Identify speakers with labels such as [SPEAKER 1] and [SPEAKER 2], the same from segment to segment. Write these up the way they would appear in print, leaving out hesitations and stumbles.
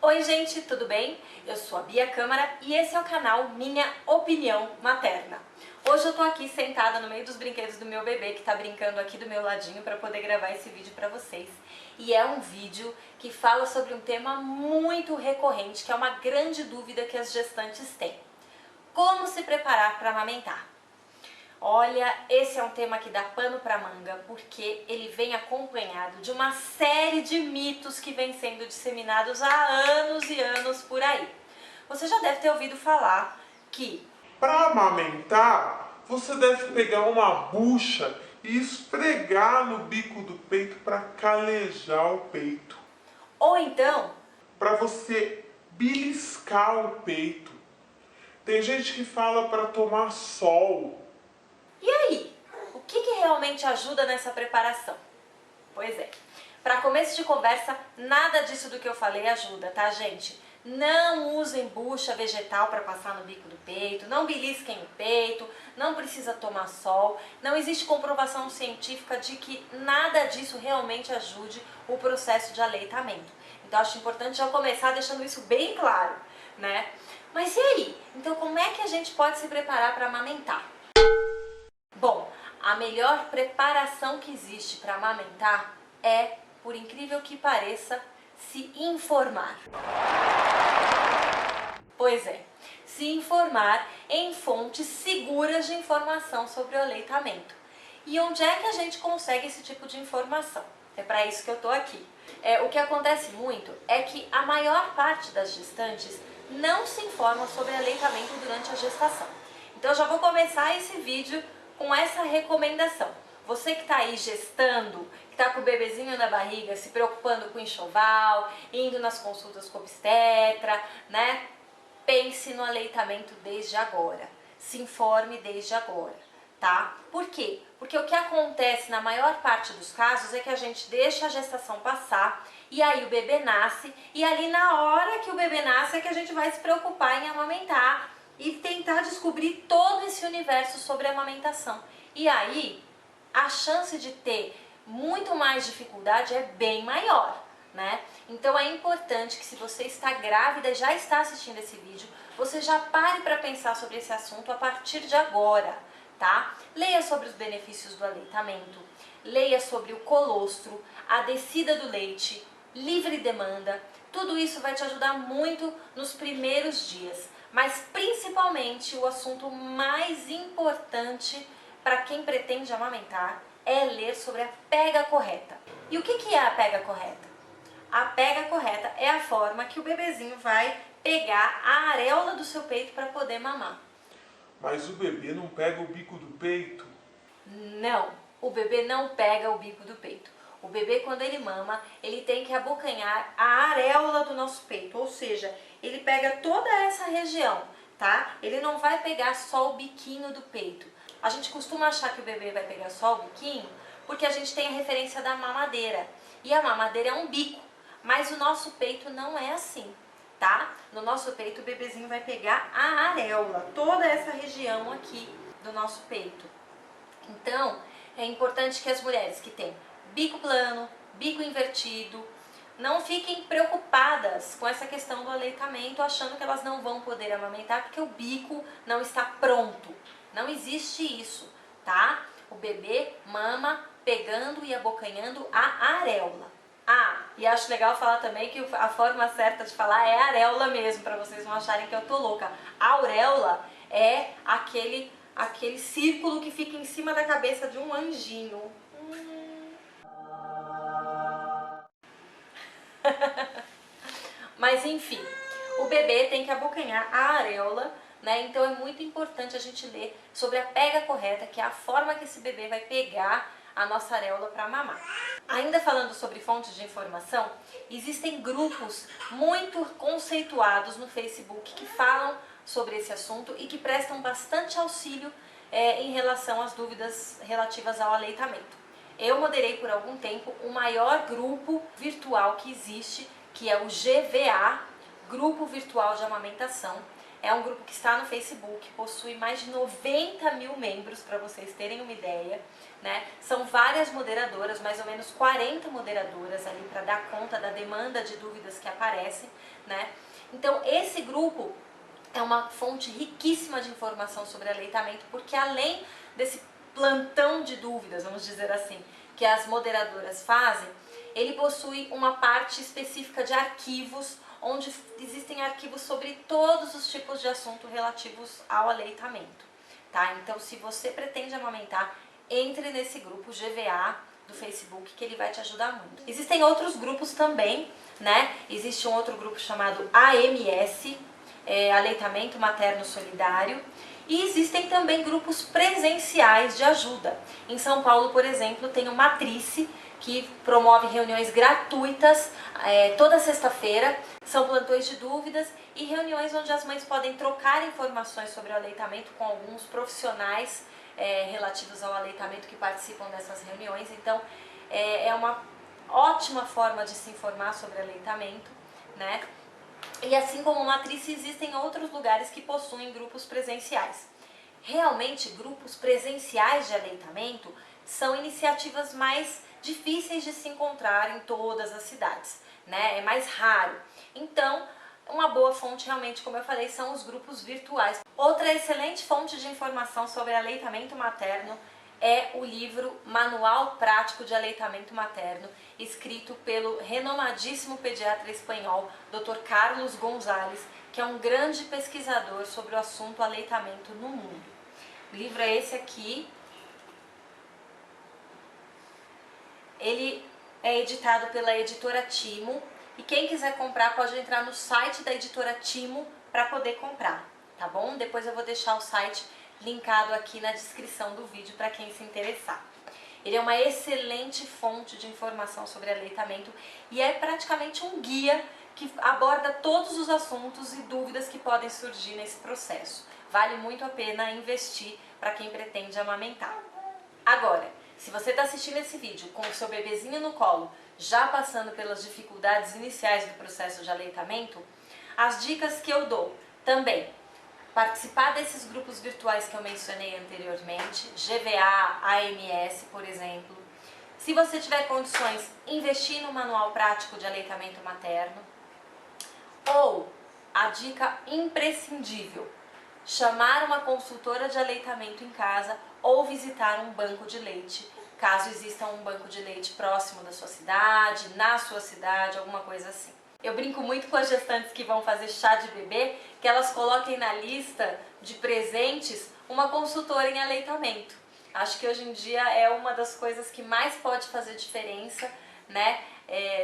[SPEAKER 1] Oi gente, tudo bem? Eu sou a Bia Câmara e esse é o canal Minha Opinião Materna. Hoje eu tô aqui sentada no meio dos brinquedos do meu bebê que tá brincando aqui do meu ladinho para poder gravar esse vídeo para vocês. E é um vídeo que fala sobre um tema muito recorrente, que é uma grande dúvida que as gestantes têm. Como se preparar para amamentar? Olha, esse é um tema que dá pano para manga, porque ele vem acompanhado de uma série de mitos que vêm sendo disseminados há anos e anos por aí. Você já deve ter ouvido falar que
[SPEAKER 2] para amamentar, você deve pegar uma bucha e esfregar no bico do peito para calejar o peito.
[SPEAKER 1] ou então,
[SPEAKER 2] Para você beliscar o peito. Tem gente que fala para tomar sol.
[SPEAKER 1] e aí? O que realmente ajuda nessa preparação? Pois é, para começo de conversa, nada disso do que eu falei ajuda, tá, gente? Não usem bucha vegetal para passar no bico do peito, não belisquem o peito, não precisa tomar sol. Não existe comprovação científica de que nada disso realmente ajude o processo de aleitamento. Então acho importante já começar deixando isso bem claro, né? Mas e aí? Então como é que a gente pode se preparar para amamentar? Bom, a melhor preparação que existe para amamentar é, por incrível que pareça, se informar. Pois é, se informar em fontes seguras de informação sobre o aleitamento. E onde é que a gente consegue esse tipo de informação? É para isso que eu estou aqui. O que acontece muito é que a maior parte das gestantes não se informa sobre aleitamento durante a gestação. Então eu já vou começar esse vídeo com essa recomendação. Você que está aí gestando, que está com o bebezinho na barriga, se preocupando com enxoval, indo nas consultas com obstetra, né? Pense no aleitamento desde agora. Se informe desde agora, tá? Por quê? Porque o que acontece na maior parte dos casos é que a gente deixa a gestação passar e aí o bebê nasce e ali na hora que o bebê nasce é que a gente vai se preocupar em amamentar e tentar descobrir todo esse universo sobre a amamentação. E aí, a chance de ter muito mais dificuldade é bem maior, né? Então é importante que se você está grávida e já está assistindo esse vídeo, você já pare para pensar sobre esse assunto a partir de agora, tá? Leia sobre os benefícios do aleitamento, leia sobre o colostro, a descida do leite, livre demanda. Tudo isso vai te ajudar muito nos primeiros dias. Mas principalmente o assunto mais importante para quem pretende amamentar é ler sobre a pega correta. E o que é a pega correta? A pega correta é a forma que o bebezinho vai pegar a areola do seu peito para poder mamar.
[SPEAKER 2] Mas o bebê não pega o bico do peito?
[SPEAKER 1] Não, o bebê não pega o bico do peito. O bebê, quando ele mama, ele tem que abocanhar a areola do nosso peito, ou seja, ele pega toda essa região, tá? Ele não vai pegar só o biquinho do peito. A gente costuma achar que o bebê vai pegar só o biquinho porque a gente tem a referência da mamadeira. E a mamadeira é um bico, mas o nosso peito não é assim, tá? No nosso peito o bebezinho vai pegar a areola, toda essa região aqui do nosso peito. Então, é importante que as mulheres que têm bico plano, bico invertido, não fiquem preocupadas com essa questão do aleitamento, achando que elas não vão poder amamentar porque o bico não está pronto. Não existe isso, tá? O bebê mama pegando e abocanhando a areola. Ah, e acho legal falar também que a forma certa de falar é areola mesmo, para vocês não acharem que eu tô louca. A auréola é aquele círculo que fica em cima da cabeça de um anjinho. Mas enfim, o bebê tem que abocanhar a areola, né? Então é muito importante a gente ler sobre a pega correta, que é a forma que esse bebê vai pegar a nossa areola para mamar. Ainda falando sobre fontes de informação, existem grupos muito conceituados no Facebook que falam sobre esse assunto e que prestam bastante auxílio em relação às dúvidas relativas ao aleitamento. Eu moderei por algum tempo o maior grupo virtual que existe, que é o GVA, Grupo Virtual de Amamentação. É um grupo que está no Facebook, possui mais de 90 mil membros, para vocês terem uma ideia, né? São várias moderadoras, mais ou menos 40 moderadoras ali para dar conta da demanda de dúvidas que aparecem, né? Então esse grupo é uma fonte riquíssima de informação sobre aleitamento, porque além desse plantão de dúvidas, vamos dizer assim, que as moderadoras fazem, ele possui uma parte específica de arquivos, onde existem arquivos sobre todos os tipos de assunto relativos ao aleitamento, tá? Então, se você pretende amamentar, entre nesse grupo GVA do Facebook, que ele vai te ajudar muito. Existem outros grupos também, né? Existe um outro grupo chamado AMS, Aleitamento Materno Solidário, e existem também grupos presenciais de ajuda. Em São Paulo, por exemplo, tem o Matrice, que promove reuniões gratuitas toda sexta-feira. São plantões de dúvidas e reuniões onde as mães podem trocar informações sobre o aleitamento com alguns profissionais relativos ao aleitamento que participam dessas reuniões. Então, é uma ótima forma de se informar sobre aleitamento, né? E assim como o Matrice, existem outros lugares que possuem grupos presenciais. Realmente, grupos presenciais de aleitamento são iniciativas mais difíceis de se encontrar em todas as cidades, né? É mais raro. Então, uma boa fonte realmente, como eu falei, são os grupos virtuais. Outra excelente fonte de informação sobre aleitamento materno é o livro Manual Prático de Aleitamento Materno, escrito pelo renomadíssimo pediatra espanhol Dr. Carlos González, que é um grande pesquisador sobre o assunto aleitamento no mundo. O livro é esse aqui. Ele é editado pela editora Timo e quem quiser comprar pode entrar no site da editora Timo para poder comprar, tá bom? Depois eu vou deixar o site linkado aqui na descrição do vídeo para quem se interessar. Ele é uma excelente fonte de informação sobre aleitamento e é praticamente um guia que aborda todos os assuntos e dúvidas que podem surgir nesse processo. Vale muito a pena investir para quem pretende amamentar. Agora, se você está assistindo esse vídeo com o seu bebezinho no colo, já passando pelas dificuldades iniciais do processo de aleitamento, as dicas que eu dou também: participar desses grupos virtuais que eu mencionei anteriormente, GVA, AMS, por exemplo. Se você tiver condições, investir no manual prático de aleitamento materno. Ou, a dica imprescindível, chamar uma consultora de aleitamento em casa ou visitar um banco de leite, caso exista um banco de leite próximo da sua cidade, na sua cidade, alguma coisa assim. Eu brinco muito com as gestantes que vão fazer chá de bebê, que elas coloquem na lista de presentes uma consultora em aleitamento. Acho que hoje em dia é uma das coisas que mais pode fazer diferença, né?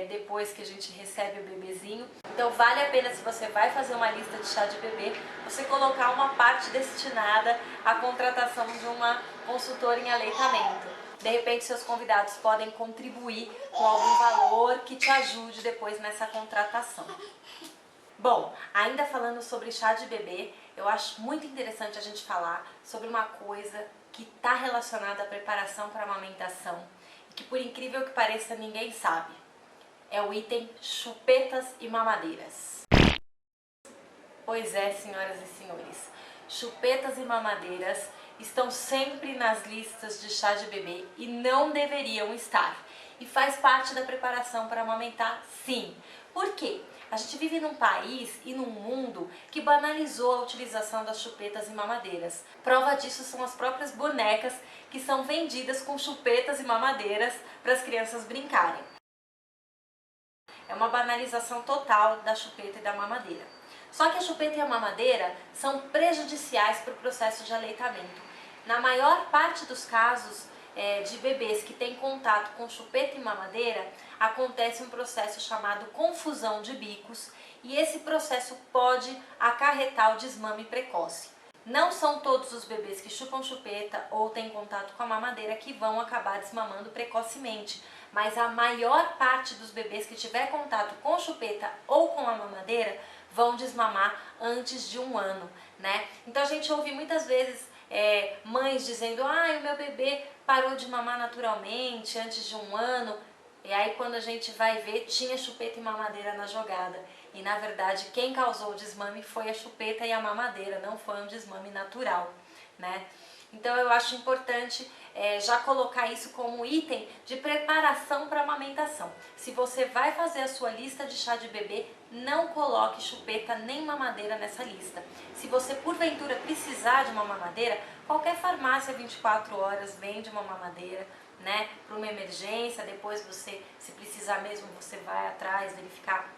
[SPEAKER 1] Depois que a gente recebe o bebezinho. Então vale a pena, se você vai fazer uma lista de chá de bebê, você colocar uma parte destinada à contratação de uma consultora em aleitamento. De repente seus convidados podem contribuir com algum valor que te ajude depois nessa contratação. Bom, ainda falando sobre chá de bebê, eu acho muito interessante a gente falar sobre uma coisa que está relacionada à preparação para a amamentação e que, por incrível que pareça, ninguém sabe. É o item chupetas e mamadeiras. Pois é, senhoras e senhores, chupetas e mamadeiras estão sempre nas listas de chá de bebê e não deveriam estar. E faz parte da preparação para amamentar, sim. Por quê? A gente vive num país e num mundo que banalizou a utilização das chupetas e mamadeiras. Prova disso são as próprias bonecas que são vendidas com chupetas e mamadeiras para as crianças brincarem. É uma banalização total da chupeta e da mamadeira. Só que a chupeta e a mamadeira são prejudiciais para o processo de aleitamento. Na maior parte dos casos de bebês que têm contato com chupeta e mamadeira, acontece um processo chamado confusão de bicos e esse processo pode acarretar o desmame precoce. Não são todos os bebês que chupam chupeta ou têm contato com a mamadeira que vão acabar desmamando precocemente, mas a maior parte dos bebês que tiver contato com chupeta ou com a mamadeira vão desmamar antes de 1 ano, né? Então a gente ouve muitas vezes mães dizendo: o meu bebê parou de mamar naturalmente antes de 1 ano. E aí quando a gente vai ver, tinha chupeta e mamadeira na jogada. E na verdade quem causou o desmame foi a chupeta e a mamadeira, não foi um desmame natural, né? Então eu acho importante já colocar isso como item de preparação para a amamentação. Se você vai fazer a sua lista de chá de bebê, não coloque chupeta nem mamadeira nessa lista. Se você porventura precisar de uma mamadeira, qualquer farmácia 24 horas vende uma mamadeira, né, para uma emergência. Depois você, se precisar mesmo, você vai atrás verificar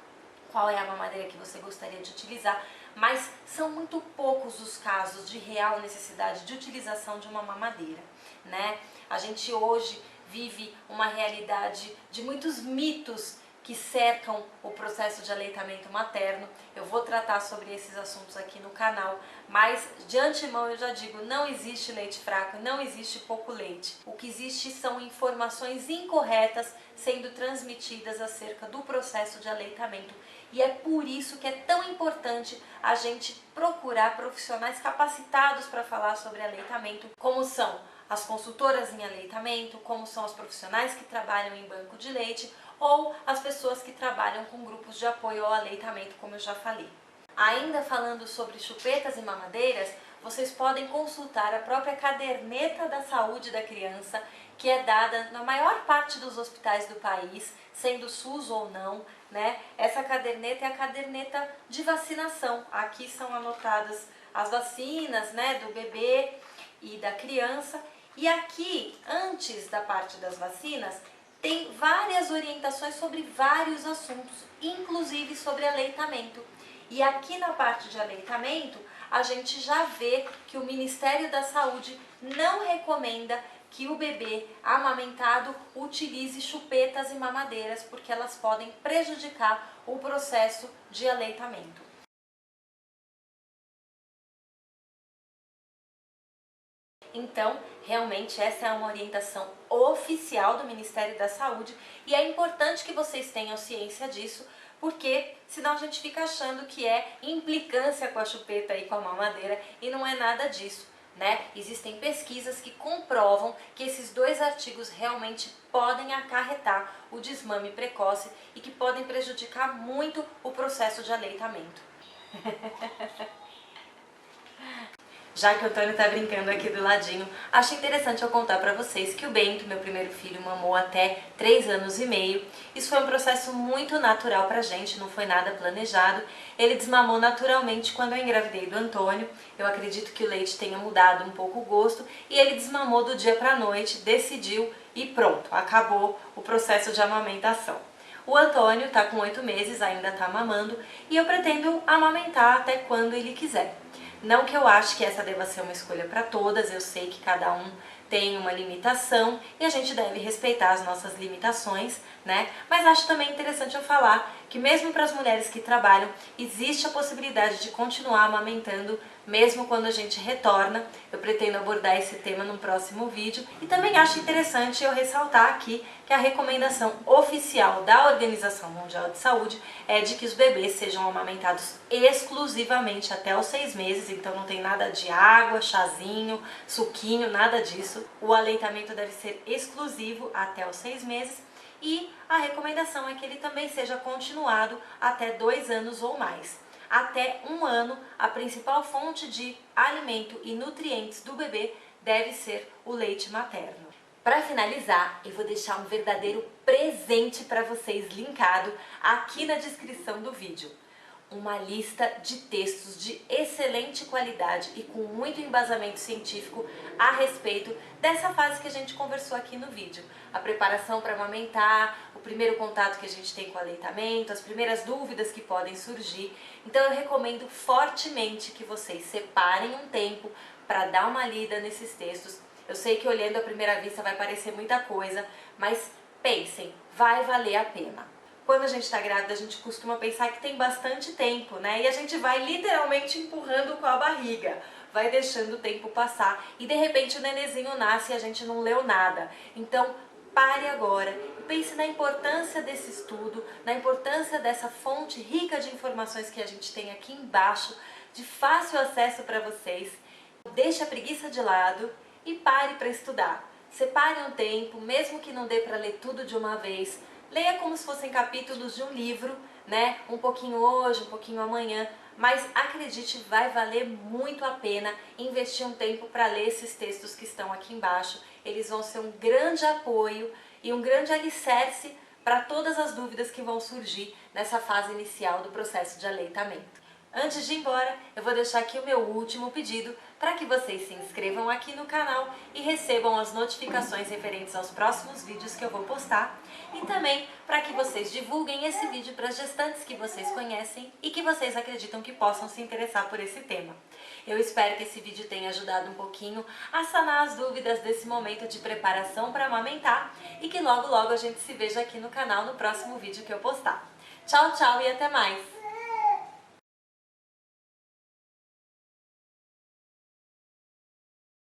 [SPEAKER 1] qual é a mamadeira que você gostaria de utilizar, mas são muito poucos os casos de real necessidade de utilização de uma mamadeira, né? A gente hoje vive uma realidade de muitos mitos que cercam o processo de aleitamento materno. Eu vou tratar sobre esses assuntos aqui no canal, mas de antemão eu já digo, não existe leite fraco, não existe pouco leite. O que existe são informações incorretas sendo transmitidas acerca do processo de aleitamento. E é por isso que é tão importante a gente procurar profissionais capacitados para falar sobre aleitamento, como são as consultoras em aleitamento, como são os profissionais que trabalham em banco de leite ou as pessoas que trabalham com grupos de apoio ao aleitamento, como eu já falei. Ainda falando sobre chupetas e mamadeiras, vocês podem consultar a própria caderneta da saúde da criança, que é dada na maior parte dos hospitais do país, sendo SUS ou não, né? Essa caderneta é a caderneta de vacinação. Aqui são anotadas as vacinas, né, do bebê e da criança. E aqui, antes da parte das vacinas, tem várias orientações sobre vários assuntos, inclusive sobre aleitamento. E aqui na parte de aleitamento, a gente já vê que o Ministério da Saúde não recomenda que o bebê amamentado utilize chupetas e mamadeiras, porque elas podem prejudicar o processo de aleitamento. Então, realmente essa é uma orientação oficial do Ministério da Saúde e é importante que vocês tenham ciência disso, porque senão a gente fica achando que é implicância com a chupeta e com a mamadeira e não é nada disso, né? Existem pesquisas que comprovam que esses dois artigos realmente podem acarretar o desmame precoce e que podem prejudicar muito o processo de aleitamento. Já que o Antônio tá brincando aqui do ladinho, acho interessante eu contar pra vocês que o Bento, meu primeiro filho, mamou até 3 anos e meio. Isso foi um processo muito natural pra gente, não foi nada planejado. Ele desmamou naturalmente quando eu engravidei do Antônio. Eu acredito que o leite tenha mudado um pouco o gosto e ele desmamou do dia pra noite, decidiu e pronto, acabou o processo de amamentação. O Antônio tá com 8 meses, ainda tá mamando e eu pretendo amamentar até quando ele quiser. Não que eu ache que essa deva ser uma escolha para todas, eu sei que cada um tem uma limitação e a gente deve respeitar as nossas limitações, né? Mas acho também interessante eu falar que mesmo para as mulheres que trabalham, existe a possibilidade de continuar amamentando mesmo quando a gente retorna. Eu pretendo abordar esse tema num próximo vídeo e também acho interessante eu ressaltar aqui que a recomendação oficial da Organização Mundial de Saúde é de que os bebês sejam amamentados exclusivamente até os 6 meses, então não tem nada de água, chazinho, suquinho, nada disso. O aleitamento deve ser exclusivo até os 6 meses e a recomendação é que ele também seja continuado até 2 anos ou mais. Até 1 ano, a principal fonte de alimento e nutrientes do bebê deve ser o leite materno. Para finalizar, eu vou deixar um verdadeiro presente para vocês linkado aqui na descrição do vídeo. Uma lista de textos de excelente qualidade e com muito embasamento científico a respeito dessa fase que a gente conversou aqui no vídeo. A preparação para amamentar, o primeiro contato que a gente tem com o aleitamento, as primeiras dúvidas que podem surgir. Então eu recomendo fortemente que vocês separem um tempo para dar uma lida nesses textos. Eu sei que olhando à primeira vista vai parecer muita coisa, mas pensem, vai valer a pena. Quando a gente está grávida, a gente costuma pensar que tem bastante tempo, né? E a gente vai literalmente empurrando com a barriga, vai deixando o tempo passar e de repente o nenenzinho nasce e a gente não leu nada. Então, pare agora e pense na importância desse estudo, na importância dessa fonte rica de informações que a gente tem aqui embaixo, de fácil acesso para vocês. Deixe a preguiça de lado e pare para estudar. Separe um tempo, mesmo que não dê para ler tudo de uma vez. Leia como se fossem capítulos de um livro, né? Um pouquinho hoje, um pouquinho amanhã, mas acredite, vai valer muito a pena investir um tempo para ler esses textos que estão aqui embaixo. Eles vão ser um grande apoio e um grande alicerce para todas as dúvidas que vão surgir nessa fase inicial do processo de aleitamento. Antes de ir embora, eu vou deixar aqui o meu último pedido para que vocês se inscrevam aqui no canal e recebam as notificações referentes aos próximos vídeos que eu vou postar e também para que vocês divulguem esse vídeo para as gestantes que vocês conhecem e que vocês acreditam que possam se interessar por esse tema. Eu espero que esse vídeo tenha ajudado um pouquinho a sanar as dúvidas desse momento de preparação para amamentar e que logo a gente se veja aqui no canal no próximo vídeo que eu postar. Tchau, tchau e até mais!